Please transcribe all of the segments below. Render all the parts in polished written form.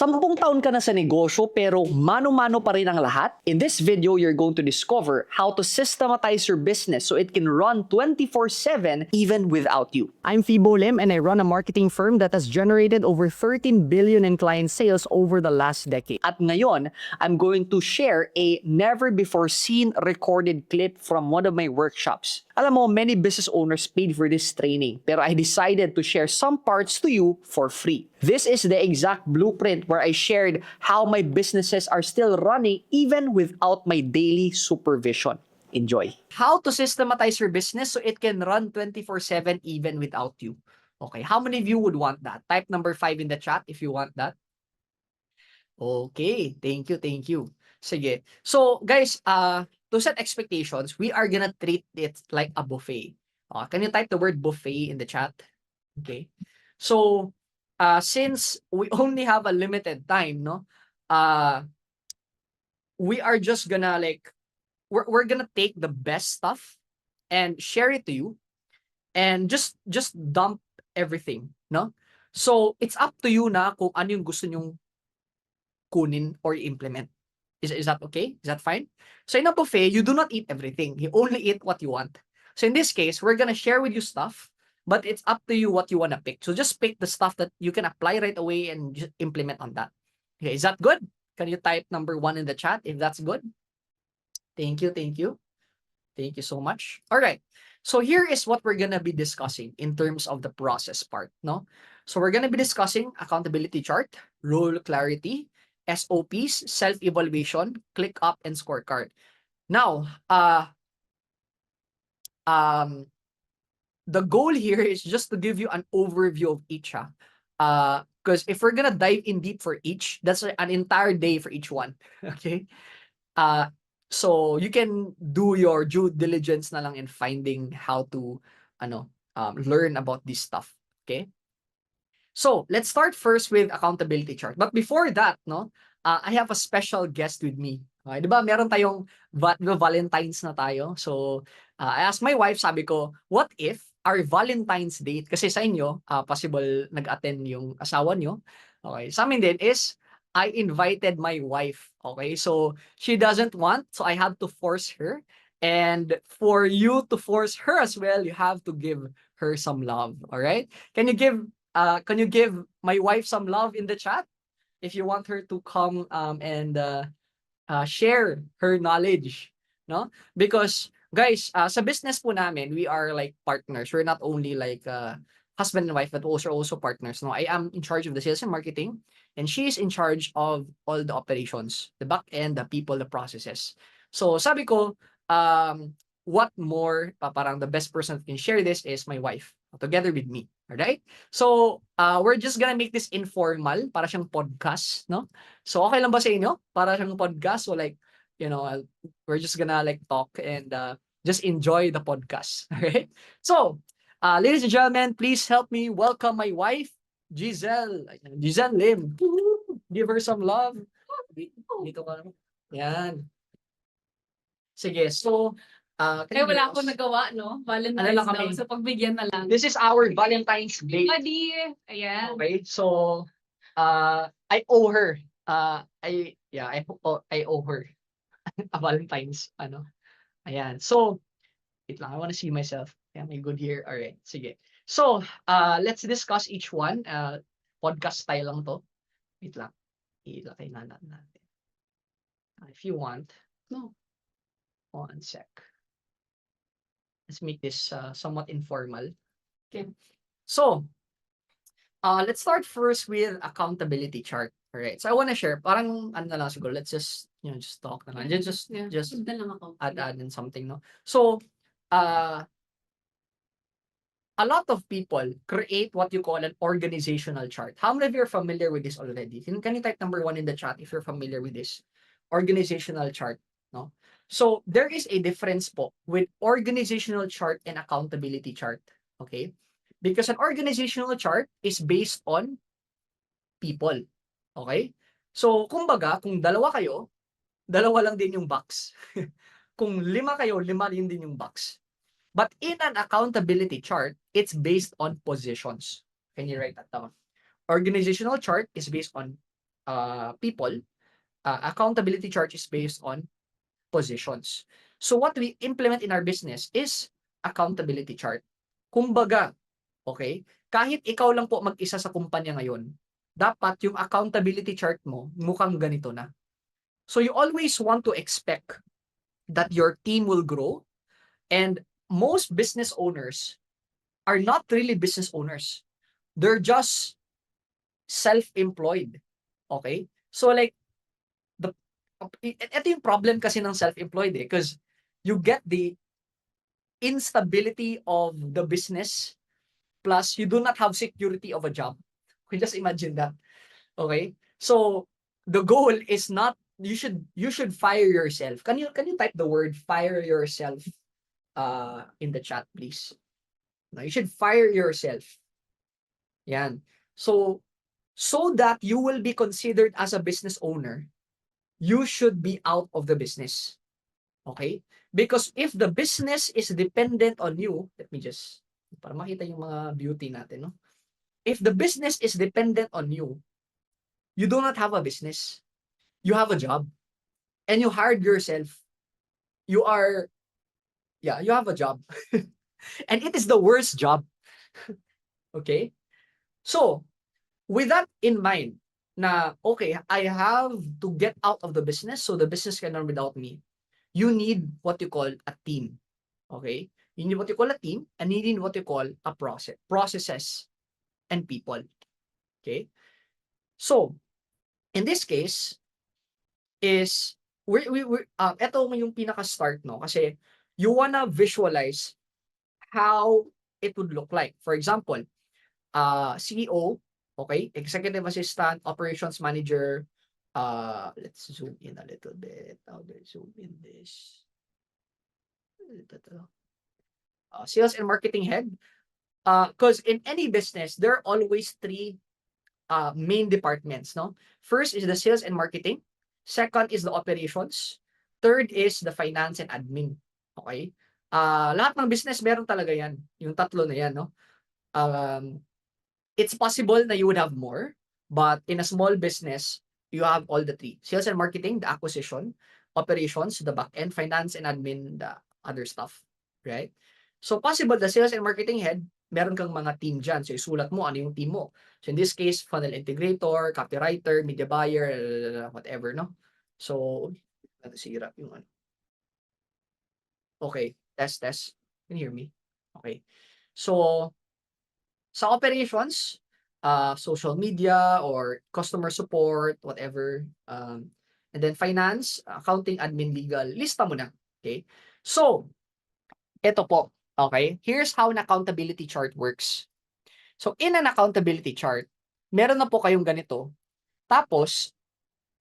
Sampung taon ka na sa negosyo pero mano-mano pa rin ang lahat? In this video, you're going to discover how to systematize your business so it can run 24/7 even without you. I'm Fibo Lim and I run a marketing firm that has generated over 13 billion in client sales over the last decade. At ngayon, I'm going to share a never-before-seen recorded clip from one of my workshops. Alam mo, many business owners paid for this training, pero I decided to share some parts to you for free. This is the exact blueprint where I shared how my businesses are still running even without my daily supervision. Enjoy. How to systematize your business so it can run 24/7 even without you. Okay, how many of you would want that? Type number 5 in the chat if you want that. Okay, thank you, thank you. Sige. So, guys, to set expectations, we are gonna treat it like a buffet. Can you type the word buffet in the chat? Okay. So, since we only have a limited time, no? We are just gonna we're gonna take the best stuff and share it to you and just dump everything, no? So, it's up to you na kung ano yung gusto nyong kunin or implement. Is that okay? Is that fine? So in a buffet, you do not eat everything. You only eat what you want. So in this case, we're gonna share with you stuff, but it's up to you what you wanna pick. So just pick the stuff that you can apply right away and just implement on that. Okay, is that good? Can you type number 1 in the chat if that's good? Thank you, thank you. Thank you so much. All right. So here is what we're gonna be discussing in terms of the process part, no? So we're gonna be discussing accountability chart, role clarity, SOPs, self-evaluation, click up, and scorecard. Now, the goal here is just to give you an overview of each. Because if we're gonna dive in deep for each, that's an entire day for each one. Okay. So you can do your due diligence na lang in finding how to learn about this stuff. Okay. So let's start first with accountability chart. But before that, no, I have a special guest with me. Okay, di ba? Meron tayong Valentine's na tayo. So I asked my wife, sabi ko, what if our Valentine's date, kasi sa inyo, possible nag-attend yung asawa nyo. Okay, sa amin din is, I invited my wife. Okay, so she doesn't want, so I have to force her. And for you to force her as well, you have to give her some love. All right? Can you give my wife some love in the chat if you want her to come and share her knowledge, no? Because guys, sa business po namin, we are like partners. We're not only like husband and wife, but also partners. No, I am in charge of the sales and marketing, and she is in charge of all the operations, the back end, the people, the processes. So sabi ko, what more? Parang the best person that can share this is my wife, together with me. Alright? So, we're just gonna make this informal, para siyang podcast, no? So, okay lang ba sa inyo? Para siyang podcast, so like, we're just gonna like talk and just enjoy the podcast. Alright? So, ladies and gentlemen, please help me welcome my wife, Giselle. Giselle Lim. Give her some love. Dito ka naman. Yan. Sige, so, wala akong nagawa, no? Valentine's lang kami? daw. So, pagbigyan na lang. this is our Valentine's Day. Buddy! Ayan. Okay, so I owe her. I owe her a Valentine's Ayan. So, wait lang, I want to see myself. Yeah, may good here. All right, sige. So, let's discuss each one. Podcast style lang to. Wait lang. Ilagay na natin. If you want. No. 1 sec. Let's make this somewhat informal. Okay. So, let's start first with accountability chart. All right. So I want to share. Parang ano na lang siguro. Let's just just talk na lang. Just Sundan lang ako. add in something, no. So, a lot of people create what you call an organizational chart. How many of you are familiar with this already? Can you type number 1 in the chat if you're familiar with this organizational chart? No. So there is a difference po with organizational chart and accountability chart. Okay? Because an organizational chart is based on people. Okay? So, kumbaga, kung dalawa kayo, dalawa lang din yung box. Kung 5 kayo, 5 din yung box. But in an accountability chart, it's based on positions. Can you write that down? Organizational chart is based on people, accountability chart is based on positions. So what we implement in our business is accountability chart. Kumbaga, okay, kahit ikaw lang po mag-isa sa kumpanya ngayon, dapat yung accountability chart mo mukhang ganito na. So you always want to expect that your team will grow, and most business owners are not really business owners. They're just self-employed. Okay? So like, ito yung problem kasi ng self-employed because you get the instability of the business plus you do not have security of a job. You just imagine that. Okay? So the goal is not you should fire yourself. Can you type the word fire yourself in the chat, please? No, you should fire yourself. Yan. So that you will be considered as a business owner, you should be out of the business. Okay? Because if the business is dependent on you, let me just, para makita yung mga beauty natin, no? If the business is dependent on you, you do not have a business. You have a job. And you hired yourself. You have a job. And it is the worst job. Okay? So, with that in mind, na, okay, I have to get out of the business so the business can run without me. You need what you call a team. Okay? You need what you call a team, and you need what you call a processes and people. Okay? So, in this case, is ito yung pinaka-start, no? Kasi you wanna visualize how it would look like. For example, CEO, okay, executive assistant, operations manager, let's zoom in a little bit. How do I zoom in this? Sales and marketing head. Because in any business, there are always three main departments, no? First is the sales and marketing. Second is the operations. Third is the finance and admin. Okay? Lahat ng business meron talaga yan. Yung tatlo na yan, no? It's possible that you would have more, but in a small business, you have all the three. Sales and marketing, the acquisition, operations, the back end, finance and admin, the other stuff. Right? So possible the sales and marketing head, meron kang mga team dyan. So isulat mo ano yung team mo. So in this case, funnel integrator, copywriter, media buyer, whatever, no? So, nasira yung ano. Okay, test. Can you hear me? Okay. So, sa operations, social media or customer support, whatever. And then finance, accounting, admin, legal. Lista mo na. Okay? So, ito po. Okay? Here's how an accountability chart works. So, in an accountability chart, meron na po kayong ganito. Tapos,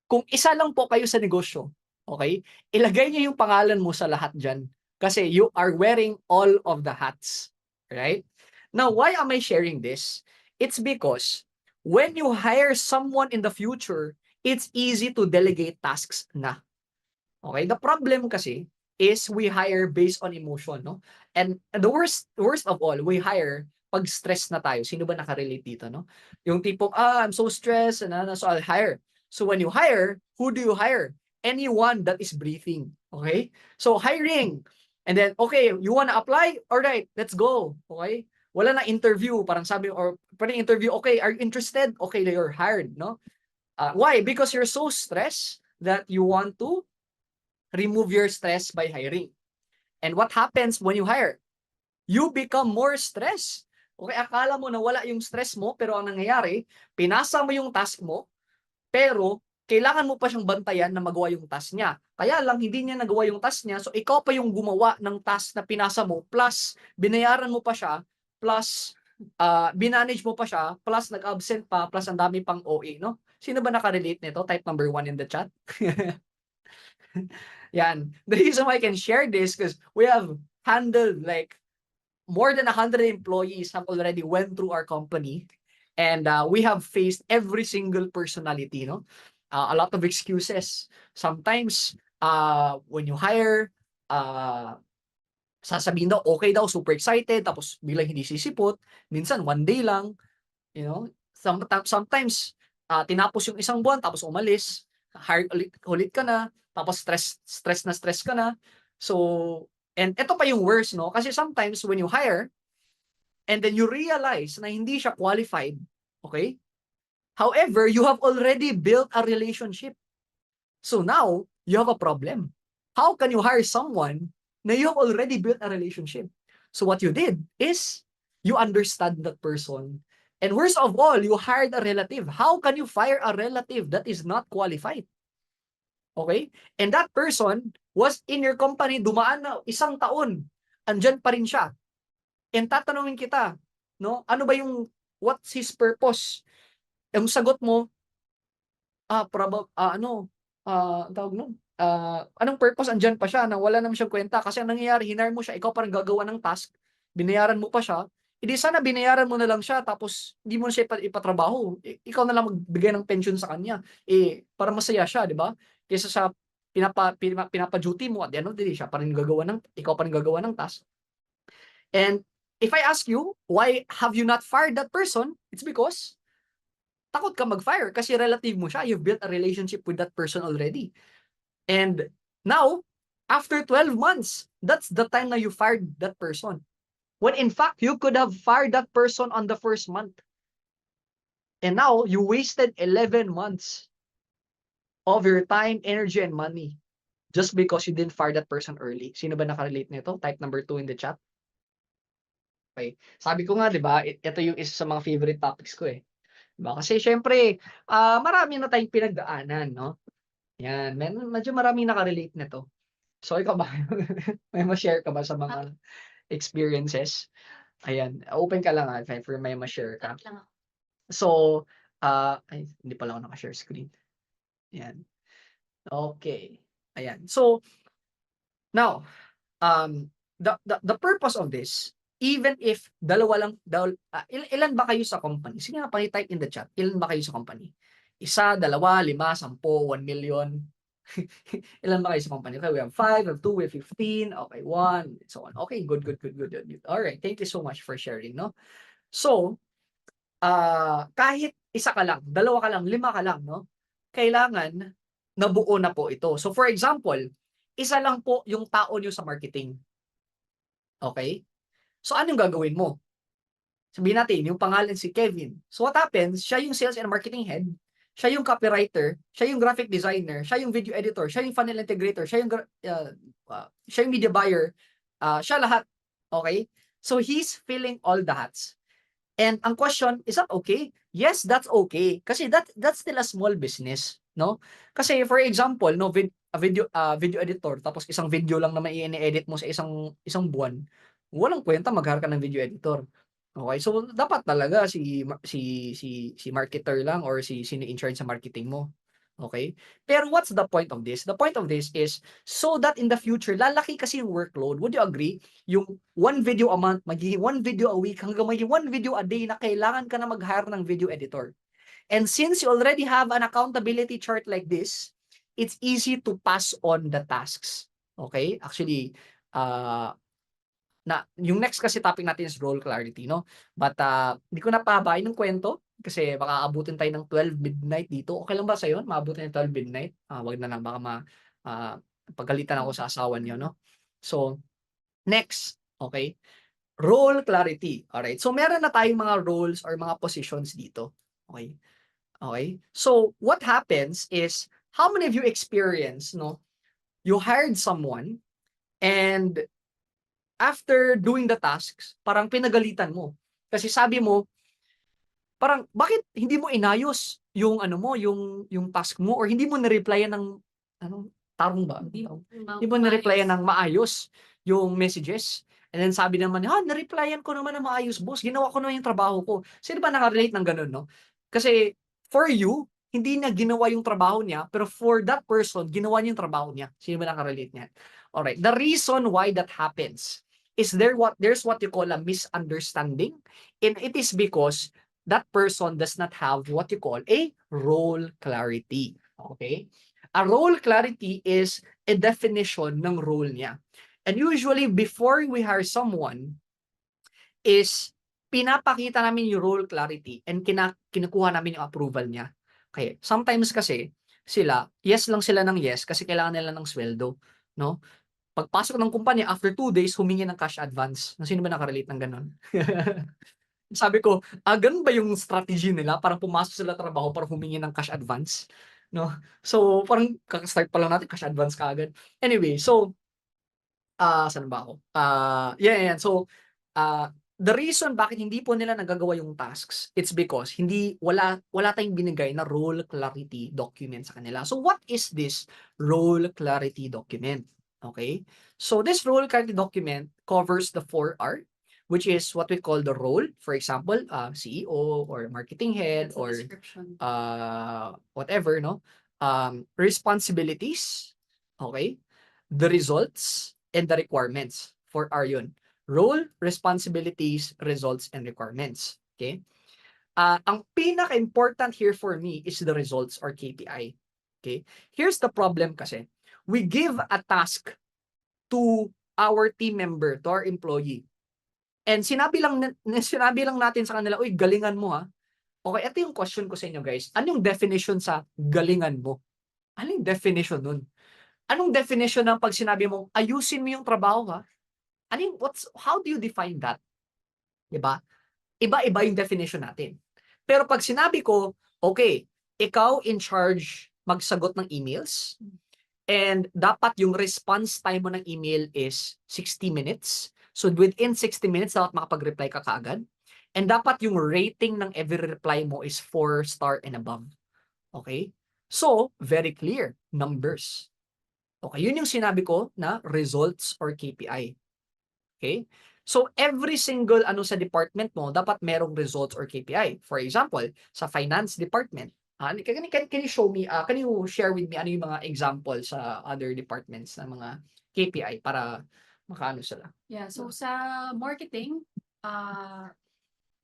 kung isa lang po kayo sa negosyo, okay? Ilagay niyo yung pangalan mo sa lahat dyan. Kasi you are wearing all of the hats. Right? Now, why am I sharing this? It's because when you hire someone in the future, it's easy to delegate tasks na. Okay? The problem kasi is we hire based on emotion, no? And the worst of all, we hire pag stress na tayo. Sino ba nakarelate dito, no? Yung tipong, I'm so stressed, and so I'll hire. So when you hire, who do you hire? Anyone that is breathing. Okay? So hiring. And then, okay, you wanna apply? Alright, let's go. Okay? Wala na interview. Parang sabi, or pwedeng interview, okay, are you interested? Okay, you're hired, no? Why? Because you're so stressed that you want to remove your stress by hiring. And what happens when you hire? You become more stressed. Okay, akala mo na wala yung stress mo, pero ang nangyayari, pinasa mo yung task mo, pero kailangan mo pa siyang bantayan na magawa yung task niya. Kaya lang, hindi niya nagawa yung task niya, so ikaw pa yung gumawa ng task na pinasa mo, plus binayaran mo pa siya, plus binanage mo pa siya, plus nag-absent pa, plus ang dami pang OA, no? Sino ba nakarelate nito? Type number 1 in the chat. Yan. The reason why I can share this because we have handled like more than 100 employees have already went through our company, and we have faced every single personality, no? A lot of excuses. Sometimes when you hire, sasabihin daw okay daw, super excited, tapos bilang hindi sisipot. Minsan one day lang, you know. Sometimes tinapos yung isang buwan, tapos umalis, hire ulit ka na, tapos stress ka na. So, and ito pa yung worst, no? Kasi sometimes when you hire, and then you realize na hindi siya qualified, okay? However, you have already built a relationship. So now, you have a problem. How can you hire someone na you have already built a relationship? So what you did is, you understand that person. And worst of all, you hired a relative. How can you fire a relative that is not qualified? Okay? And that person was in your company, dumaan na 1 taon. Andyan pa rin siya. And tatanungin kita, no? Ano ba what's his purpose? Yung sagot mo, ang tawag nun, anong purpose andyan pa siya na wala naman siyang kwenta kasi ang nangyayari, hinire mo siya, ikaw parang gagawa ng task, binayaran mo pa siya, hindi sana binayaran mo na lang siya tapos hindi mo na siya ipatrabaho. Ikaw na lang magbigay ng pension sa kanya. Para masaya siya, di ba? Kaysa sa pinapa-duty mo, at the end of the day, ikaw pa rin gagawa ng task. And if I ask you, why have you not fired that person? It's because takot ka mag-fire kasi relative mo siya. You've built a relationship with that person already. And now, after 12 months, that's the time na you fired that person. When in fact, you could have fired that person on the first month. And now, you wasted 11 months of your time, energy, and money just because you didn't fire that person early. Sino ba nakarelate nito? Type number 2 in the chat. Okay. Sabi ko nga, di ba, ito yung isa sa mga favorite topics ko eh. Diba? Kasi syempre, marami na tayong pinagdaanan, no? Yan, medyo maraming nakarelate nito. So, ikaw ba? May ma-share ka ba sa mga experiences? Ayan, open ka lang for may ma-share ka. So, hindi pala ako naka-share screen. Ayan. Okay. Ayan. So, now, the purpose of this, even if ilan ba kayo sa company? Sige nga, type in the chat. Ilan ba kayo sa company? 1, 2, 5, 10, 1 million. Ilan ba kayo sa company? Okay, we have 5, we have 2, we have 15. Okay, 1, so on. Okay, good. All right, thank you so much for sharing, no? So, kahit 1 ka lang, 2 ka lang, 5 ka lang, no? Kailangan nabuo na po ito. So, for example, 1 lang po yung tao nyo sa marketing. Okay? So, anong gagawin mo? Sabihin natin, yung pangalan si Kevin. So, what happens? Siya yung sales and marketing head, siya yung copywriter, siya yung graphic designer, siya yung video editor, siya yung funnel integrator, siya yung media buyer, siya lahat. Okay? So, he's filling all the hats. And ang question, is that okay? Yes, that's okay. Kasi that's still a small business, no? Kasi for example, no, video editor, tapos isang video lang naman i-edit mo sa isang buwan, walang kwenta mag-hire ka ng video editor. Okay? So dapat talaga si marketer lang or sino in charge sa marketing mo. Okay? Pero what's the point of this? The point of this is so that in the future, lalaki kasi yung workload. Would you agree? Yung 1 video a month, magiging 1 video a week, hanggang magiging 1 video a day na kailangan ka na mag-hire ng video editor. And since you already have an accountability chart like this, it's easy to pass on the tasks. Okay? Actually, yung next kasi topic natin is role clarity, no? But hindi ko na pahabain ng kwento kasi baka abutin tayo ng 12 midnight dito. Okay lang ba sa yon? Maabutin ng 12 midnight? Wag na lang, baka pagalitan ako sa asawa niyo, no? So, next, okay? Role clarity. Alright. So, meron na tayong mga roles or mga positions dito. Okay? Okay? So, what happens is, how many of you experience, no? You hired someone and after doing the tasks, parang pinagalitan mo. Kasi sabi mo, parang bakit hindi mo inayos yung yung task mo or hindi mo na-replyan ng tarong ba? Hindi mo na-replyan ng maayos yung messages. And then sabi naman, na-replyan ko naman ng maayos, boss. Ginawa ko naman yung trabaho ko. Sino ba nakarelate ng ganun, no? Kasi for you, hindi niya ginawa yung trabaho niya, pero for that person, ginawa niya yung trabaho niya. Sino ba nakarelate niya? Alright, the reason why that happens is there's what you call a misunderstanding, and it is because that person does not have what you call a role clarity. Okay? A role clarity is a definition ng role niya. And usually, before we hire someone, is pinapakita namin yung role clarity and kinukuha namin yung approval niya. Okay, sometimes kasi yes lang sila ng yes kasi kailangan nila ng sweldo, no? Pagpasok ng kumpanya after 2 days humingi ng cash advance. Sino ba nakarelate ng gano'n? Sabi ko, ganun ba yung strategy nila? Parang pumasok sila trabaho para humingi ng cash advance, no? So, parang kaka-start pa lang natin cash advance kaagad. Anyway, so saan ba ako? Yan. So, the reason bakit hindi po nila nagagawa yung tasks, it's because wala tayong binigay na role clarity document sa kanila. So, what is this role clarity document? Okay? So, this role clarity document covers the 4R, which is what we call the role. For example, CEO or marketing head That's a or description. whatever, no? Responsibilities, okay? The results, and the requirements for R yun. Role, responsibilities, results, and requirements. Okay? Ang pinaka-important here for me is the results or KPI. Okay? Here's the problem kasi. We give a task to our team member, to our employee. And sinabi lang natin sa kanila, uy, galingan mo ha. Okay, ito yung question ko sa inyo guys. Anong definition sa galingan mo? Anong definition nun? Anong definition ng pag sinabi mong ayusin mo yung trabaho ha? How do you define that? 'Di ba? Iba-iba yung definition natin. Pero pag sinabi ko, okay, ikaw in charge magsagot ng emails and dapat yung response time mo ng email is 60 minutes. So within 60 minutes dapat makapag-reply ka kaagad. And dapat yung rating ng every reply mo is 4 star and above. Okay? So, very clear. Numbers. Okay, yun yung sinabi ko na results or KPI. Okay? So, every single sa department mo, dapat merong results or KPI. For example, sa finance department, can you show me, can you share with me ano yung mga example sa other departments na mga KPI para makaano sila? Yeah, so sa marketing,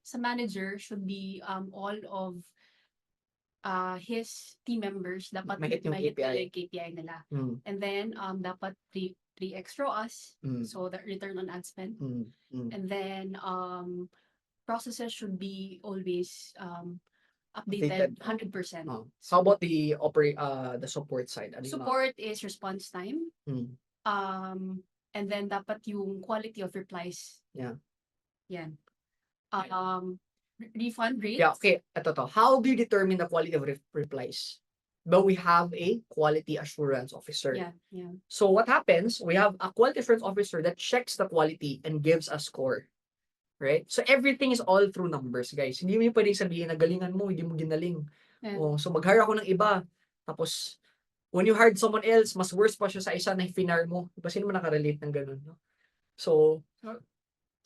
sa manager should be all of his team members dapat Mahit yung mahit KPI. yung KPI nila. Mm, And then dapat 3x ROAS, mm, so the return on ad spend. mm, mm. And then processes should be always updated 100%. Oh. How about the support side? Ano yung mga- Support is response time. Mm, And then dapat yung quality of replies. Yeah. Yan. Refund rate. Yeah, okay. Ito to. How do you determine the quality of replies? But we have a quality assurance officer. Yeah. So what happens? We have a quality assurance officer that checks the quality and gives a score. Right? So everything is all through numbers, guys. Hindi mo pwedeng sabihin na galingan mo, hindi mo ginaling. Yeah. Oh, so mag-hire ako ng iba. Tapos, when you hired someone else, mas worse pa siya sa isa na finar mo. Diba sino mo nakarelate ng ganun? No? So,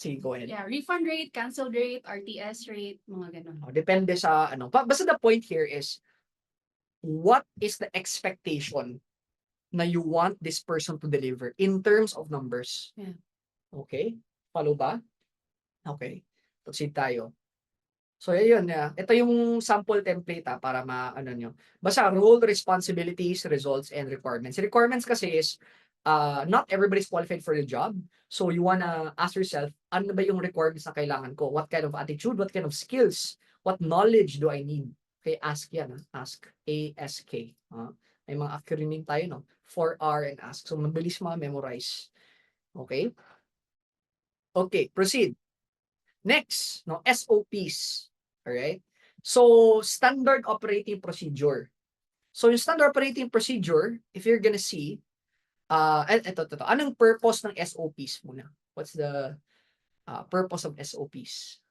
sige, go ahead. Yeah, refund rate, cancel rate, RTS rate, mga ganun. Depende sa Basta the point here is, what is the expectation na you want this person to deliver in terms of numbers? Yeah. Okay? Follow ba? Okay. Proceed tayo. So, yun. Ito yung sample template para nyo. Basta role, responsibilities, results, and requirements. Requirements kasi is, not everybody's qualified for the job. So, you wanna ask yourself, ano ba yung requirements na kailangan ko? What kind of attitude? What kind of skills? What knowledge do I need? Okay, ask yan. Ask. ASK. May mga acronym tayo, no? 4R and ask. So, mabilis memorize. Okay? Okay, proceed. Next, no, SOPs. Alright? So, standard operating procedure. So, yung standard operating procedure, if you're gonna see, ito. Anong purpose ng SOPs muna? What's the purpose of SOPs?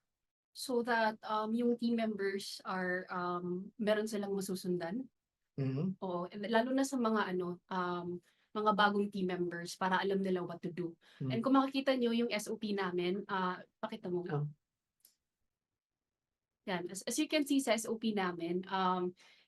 So that yung team members are meron silang masusundan. Mm-hmm. Oo, and lalo na sa mga mga bagong team members para alam nila what to do. Mm-hmm. And kung makikita nyo yung SOP namin, pakita mo. Oh. Yan. As you can see sa SOP namin,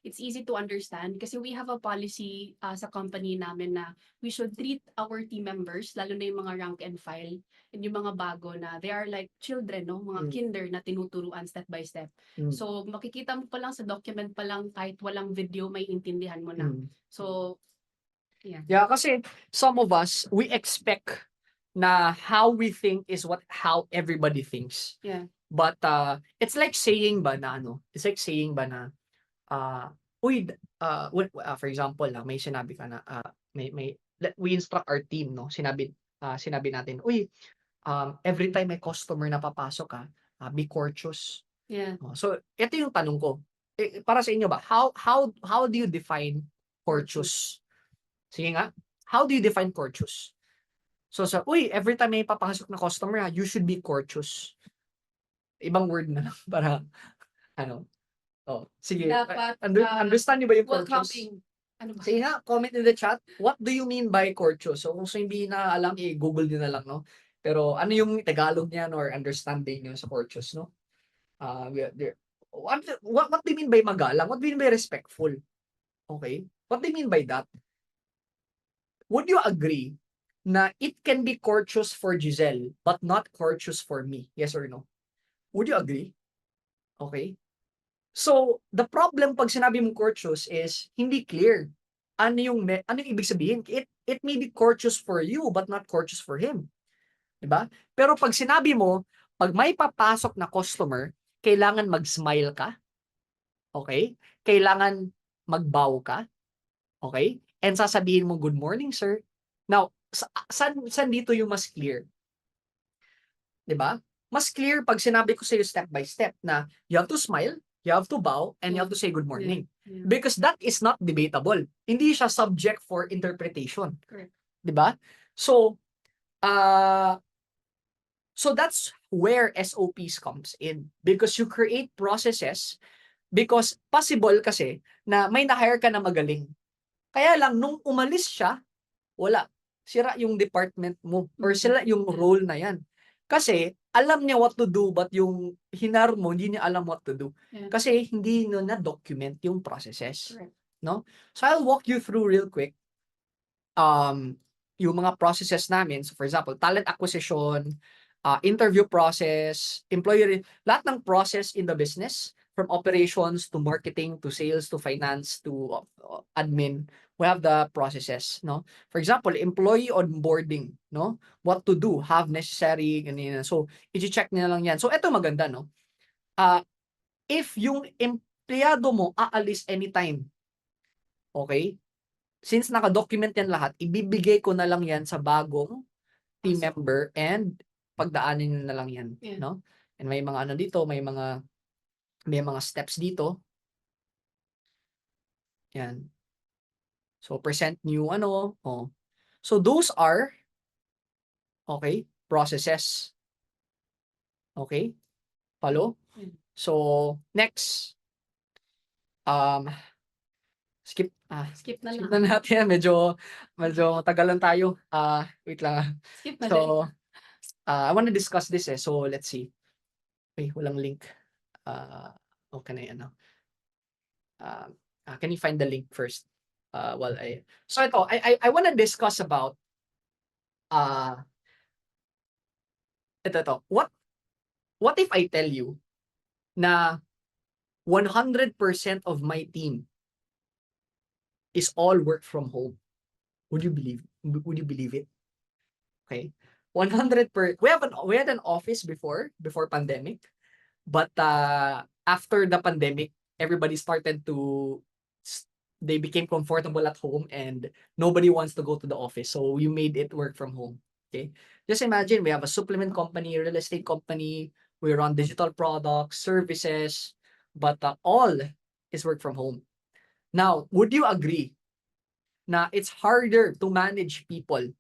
it's easy to understand kasi we have a policy sa company namin na we should treat our team members, lalo na yung mga rank and file, and yung mga bago na they are like children, no? Mga kinder na tinuturuan step by step. So, makikita mo pa lang sa document pa lang, kahit walang video, may intindihan mo na. So, yeah. Yeah, kasi some of us, we expect na how we think is how everybody thinks. Yeah. But it's like saying ba na uy, for example, may sinabi ka na, we instruct our team, no? Sinabi natin, uy, every time may customer na papasok ka, be courteous. Yeah. So, ito yung tanong ko. Para sa inyo ba, how do you define courteous? Sige nga, how do you define courteous? So, uy, every time may papasok na customer, you should be courteous. Ibang word na lang para, ano, sige. Dapat, Understand niyo ba yung courteous? welcoming. Ano ba? Sige nga, comment in the chat. What do you mean by courteous? So, kung hindi na alam, i-google niyo na lang, no? Pero ano yung Tagalog niyan or understanding niyo sa courteous, no? What do you mean by magalang? What do you mean by respectful? Okay? What do you mean by that? Would you agree na it can be courteous for Giselle but not courteous for me? Yes or no? Would you agree? Okay? So, the problem pag sinabi mong courteous is hindi clear. Ano yung ibig sabihin? It may be courteous for you but not courteous for him. 'Di ba? Pero pag sinabi mo, pag may papasok na customer, kailangan mag-smile ka. Okay? Kailangan mag-bow ka. Okay? And sasabihin mo, good morning, sir. Now, saan dito yung mas clear? 'Di ba? Mas clear pag sinabi ko sa iyo step by step na you have to smile, you have to bow, and you have to say good morning. Yeah. Because that is not debatable. Hindi siya subject for interpretation. Correct. 'Di ba? So that's where SOPs comes in because you create processes because possible kasi na may na-hire ka na magaling. Kaya lang nung umalis siya, wala. Sira yung department mo or sila yung role na yan. Kasi alam niya what to do but yung hinar mo hindi niya alam what to do. Yeah. Kasi hindi no na document yung processes. Correct. No? So I'll walk you through real quick yung mga processes namin. So for example, talent acquisition, interview process, employee, lahat ng process in the business from operations to marketing to sales to finance to admin, we have the processes, no? For example, employee onboarding, no? What to do, have necessary, ganyan. So, i-check nila lang yan. So, eto maganda, no? If yung empleyado mo aalis anytime, okay? Since naka-document yan lahat, ibibigay ko na lang yan sa bagong team member and pagdaanin na lang yan, Yeah. no? And may mga ano dito, may mga steps dito. Yan. So present new ano, So those are okay, processes. Okay? Follow? So next skip Skip na skip lang. na natin. Medyo matagalan tayo. Wait lang. Skip na lang. So I want to discuss this So let's see. Walang link. Okay na yan. Can you find the link first? So ito, I want to discuss about ito. What if I tell you na 100% of my team is all work from home? Would you believe it? Okay. 100%. We had an office before pandemic, but after the pandemic, everybody started to they became comfortable at home and nobody wants to go to the office. So we made it work from home. Okay. Just imagine we have a supplement company, real estate company, we run digital products, services, but all is work from home. Now, would you agree na it's harder to manage people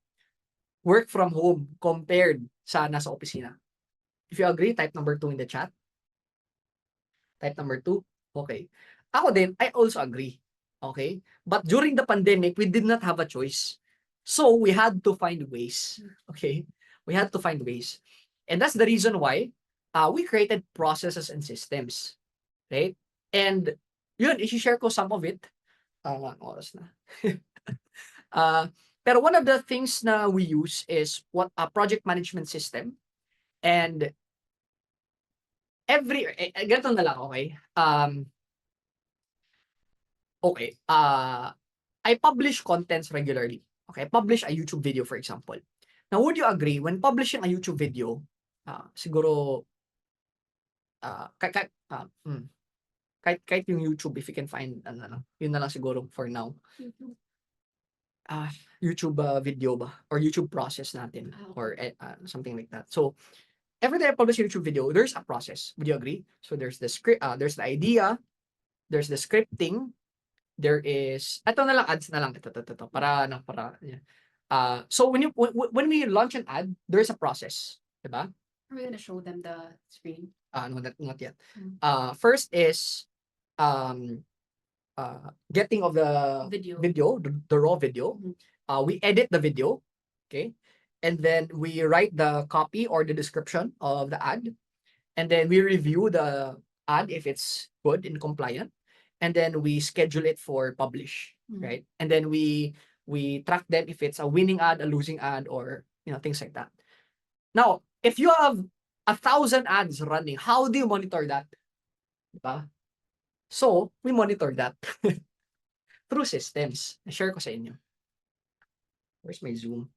work from home compared sa nasa opisina? If you agree, type number 2 in the chat. Type number 2. Okay. Ako din, I also agree. Okay? But during the pandemic, we did not have a choice. So we had to find ways. Okay? We had to find ways. And that's the reason why we created processes and systems. Right? And yun, i-share ko some of it. Oras na. Pero one of the things na we use is what a project management system. And ganito na lang, okay? Okay. I publish contents regularly. Okay, I publish a YouTube video, for example. Now, would you agree when publishing a YouTube video, siguro, kahit yung YouTube, if you can find, ano lang, yun na lang siguro for now. Mhm. YouTube video ba? Or YouTube process natin. Ah, okay. Or something like that. So, every time I publish a YouTube video, there's a process. Would you agree? So, there's the script, there's the idea, there's the scripting, there is, ito na lang, ads na lang. Ito. Para, yeah. So, when we launch an ad, there's a process. Diba? Are we gonna show them the screen? No, not yet. Mm. First is, getting of the Video. the raw video. Mhm. We edit the video, okay, and then we write the copy or the description of the ad, and then we review the ad if it's good and compliant, and then we schedule it for publish, Mm. right? And then we track them if it's a winning ad, a losing ad, or things like that. Now, if you have 1,000 ads running, how do you monitor that? Diba? So, we monitor that through systems. I-share ko sa inyo. Where's my Zoom?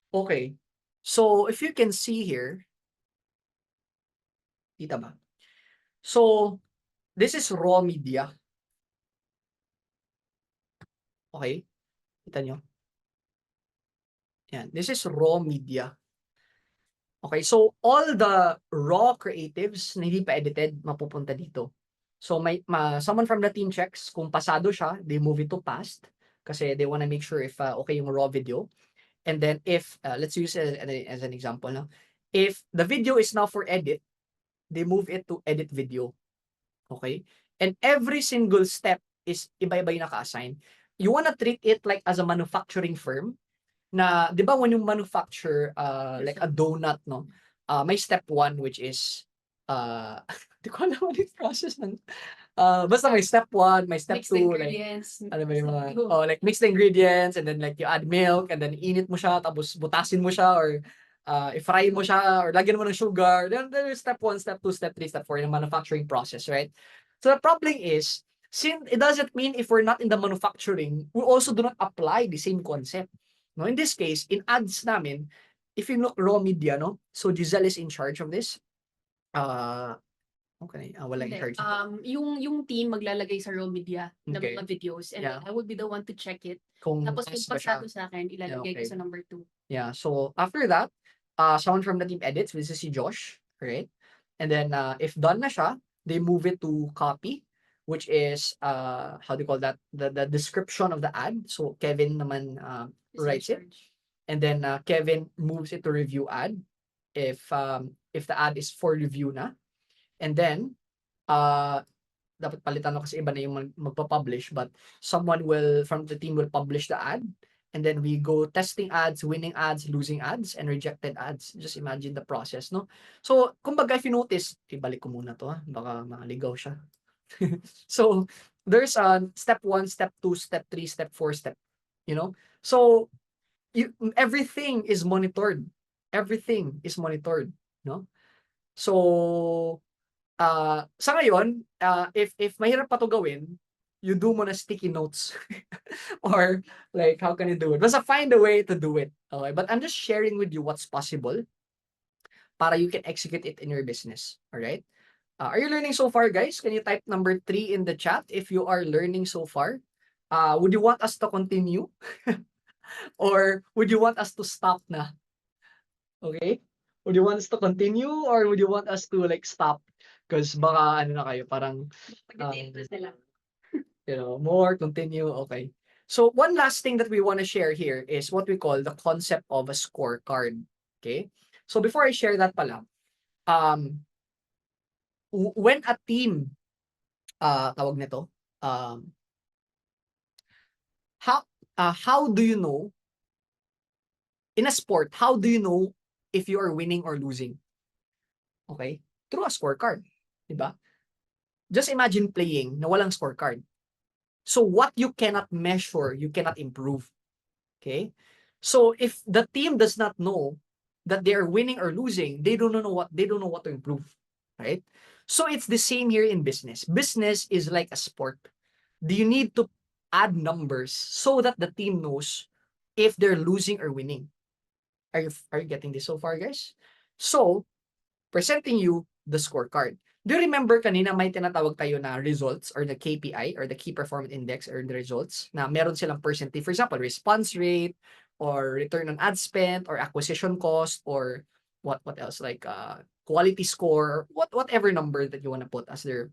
Okay. So, if you can see here, kita ba? So, this is raw media. Okay? Kita nyo? Yan. This is raw media. Okay, so all the raw creatives na hindi pa edited, mapupunta dito. So someone from the team checks kung pasado siya, they move it to past kasi they want to make sure if okay yung raw video. And then if let's use it as an example now. If the video is now for edit, they move it to edit video. Okay? And every single step is iba-iba yung naka-assign. You wanna treat it like as a manufacturing firm na, di ba when you manufacture like a donut, no? May step 1 which is di ko alam ano yung process ng basta may step 1, may step Mixed 2, like ingredients. ano ba yung mga step two. like mixed ingredients, and then like you add milk and then init mo siya tapos butasin mo siya or i-fry mo siya or lagyan mo ng sugar. Then there's step 1, step 2, step 3, step 4 yung manufacturing process, right? So the problem is, since it doesn't mean if we're not in the manufacturing, we also do not apply the same concept. No, in this case, in ads namin, if you look raw media, no? So Giselle is in charge of this. Okay, wala in Hindi. charge. Yung team maglalagay sa raw media ng Okay. mga videos, and Yeah. then I would be the one to check it. Kung Tapos kung pass ba siya. pasado sa akin, ilalagay ko okay. sa number 2. Yeah, so after that, someone from the team edits, which is si Josh, right? And then if done na siya, they move it to copy, which is how do you call that? The description of the ad. So Kevin naman writes it, and then Kevin moves it to review ad if the ad is for review na. And then dapat palitan mo kasi iba na yung magpa-publish, but someone from the team will publish the ad, and then we go testing ads, winning ads, losing ads, and rejected ads. Just imagine the process, no? So, kumbaga if you notice, ibalik ko muna to baka makaligaw siya. So, there's step 1, step 2, step 3, step 4, So, everything is monitored. Everything is monitored, no? So, sa ngayon, if mahirap pa to gawin, you do mo na sticky notes. Or like, how can you do it? Basta find a way to do it. Okay, but I'm just sharing with you what's possible para you can execute it in your business. All right? Are you learning so far, guys? Can you type number 3 in the chat if you are learning so far? Would you want us to continue? Or would you want us to stop na? Okay? Would you want us to continue or would you want us to like stop? Because baka ano na kayo, parang more, continue, okay. So one last thing that we want to share here is what we call the concept of a scorecard. Okay? So before I share that pala, when a team tawag nito, how do you know in a sport, how do you know if you are winning or losing? Okay? Through a scorecard, diba? Just imagine playing na walang scorecard. So what you cannot measure, you cannot improve. Okay? So if the team does not know that they are winning or losing, they don't know what to improve, right? So it's the same here in business. Business is like a sport. Do you need to add numbers so that the team knows if they're losing or winning? Are you getting this so far, guys? So presenting you the scorecard. Do you remember kanina may tinatawag tayo na results or the KPI or the key performance index or the results na meron silang percentage. For example, response rate or return on ad spend or acquisition cost or what else like quality score, whatever number that you want to put as their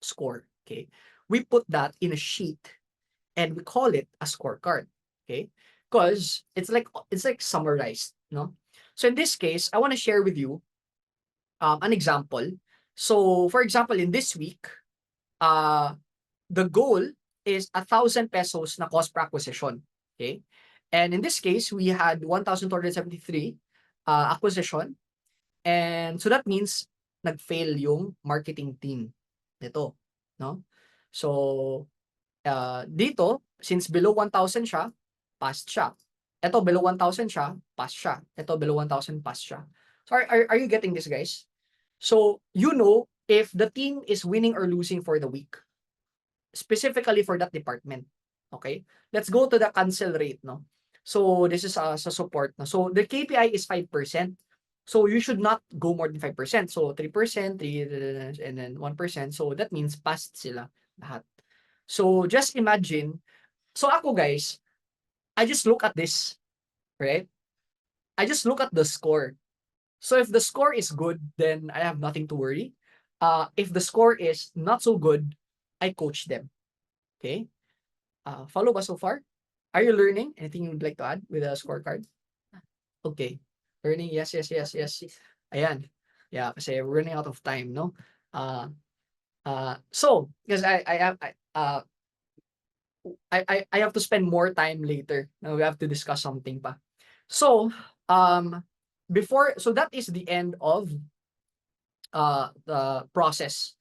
score. Okay, we put that in a sheet and we call it a scorecard. Okay, because it's like summarized, no? So in this case, I want to share with you an example. So for example, in this week, the goal is 1,000 pesos na cost per acquisition. Okay, and in this case, we had 1,273 acquisition, and so that means nag-fail yung marketing team nito, no? So dito, since below 1,000 siya, passed siya. Ito below 1,000 siya, pass siya. Ito below 1,000, pass siya. So are you getting this, guys? So you know if the team is winning or losing for the week, specifically for that department. Okay? Let's go to the cancel rate, no? So this is sa support, no? So the KPI is 5%. So you should not go more than 5%. So 3%, 3 and then 1%. So that means passed sila lahat. So just imagine, so ako guys, I just look at this, right? I just look at the score. So if the score is good, then I have nothing to worry. If the score is not so good, I coach them. Okay? Follow ba so far? Are you learning? Anything you'd like to add with a scorecard? Okay. Learning, yes. Ayan. Yeah, kasi we're running out of time, no? So, because I have to spend more time later. Now we have to discuss something pa. So, so that is the end of the process